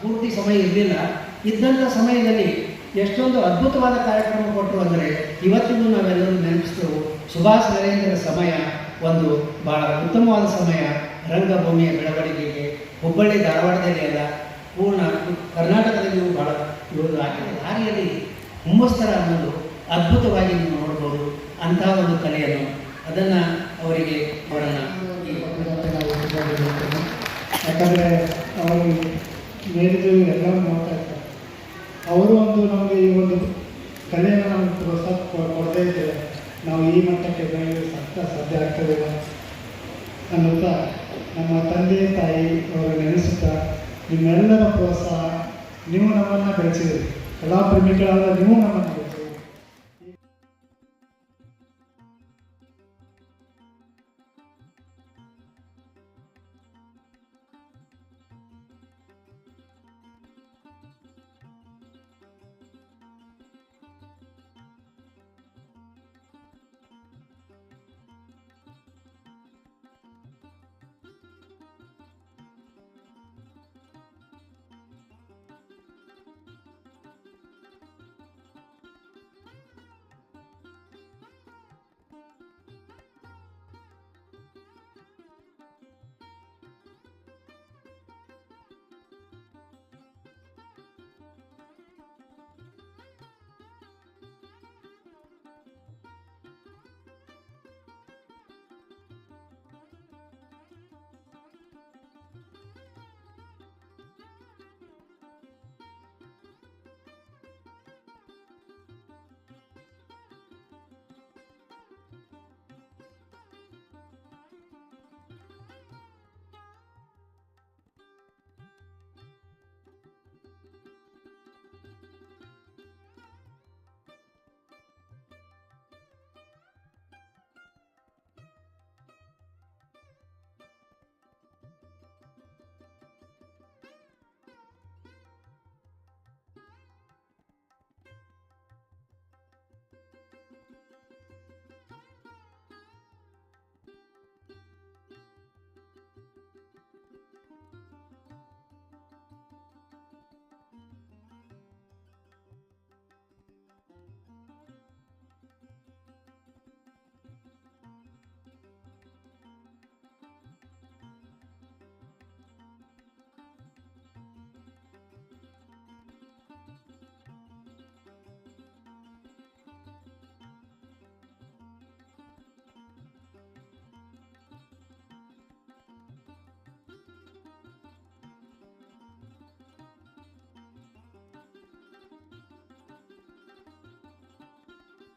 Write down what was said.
ಪೂರ್ತಿ ಸಮಯ ಇರಲಿಲ್ಲ. ಇದ್ದಂಥ ಸಮಯದಲ್ಲಿ ಎಷ್ಟೊಂದು ಅದ್ಭುತವಾದ ಕಾರ್ಯಕ್ರಮ ಕೊಟ್ಟರು ಅಂದರೆ ಇವತ್ತಿಗೂ ನಾವೆಲ್ಲರೂ ನೆನಪಿಸ್ತೇವೆ. ಸುಭಾಷ್ ನರೇಂದ್ರ ಸಮಯ ಒಂದು ಭಾಳ ಉತ್ತಮವಾದ ಸಮಯ. ರಂಗಭೂಮಿಯ ಬೆಳವಣಿಗೆಗೆ ಹುಬ್ಬಳ್ಳಿ ಧಾರವಾಡದಲ್ಲಿ ಅಲ್ಲ, ಪೂರ್ಣ ಕರ್ನಾಟಕದಲ್ಲಿಯೂ ಭಾಳ ಇವರು ಹಾಕಿದ ದಾರಿಯಲ್ಲಿ ಹುಮ್ಮಸ್ತರ ಅನ್ನೋದು ಅದ್ಭುತವಾಗಿ ನೀವು ನೋಡ್ಬೋದು. ಅಂತಹ ಒಂದು ಕಲೆಯನ್ನು ಅದನ್ನು ಅವರಿಗೆ ಅವರನ್ನು ಯಾಕಂದರೆ ಅವರು ಮೇಲಿದ್ದು ಎಲ್ಲ ನೋಡ್ತಾ ಇರ್ತಾರೆ. ಅವರು ಒಂದು ನಮಗೆ ಈ ಒಂದು ಕಲೆಯನ್ನು ನಮಗೆ ಪ್ರೋತ್ಸಾಹ ಕೊಡದೇ ಇದ್ದರೆ ನಾವು ಈ ಮಟ್ಟಕ್ಕೆ ಬೆಳೆಯಲು ಸಾಧ್ಯ ಆಗ್ತದಿಲ್ಲ ಅನ್ನುತ್ತಾ ನಮ್ಮ ತಂದೆ ತಾಯಿ ಅವರು ನೆನೆಸುತ್ತಾ ನಿಮ್ಮೆಲ್ಲರ ಪ್ರೋತ್ಸಾಹ, ನೀವು ನಮ್ಮನ್ನು ಬೆಳೆಸಿದ್ದೀರಿ, ಕಲಾಪ್ರೇಮಿಗಳಾದ ನೀವು ನಮ್ಮನ್ನು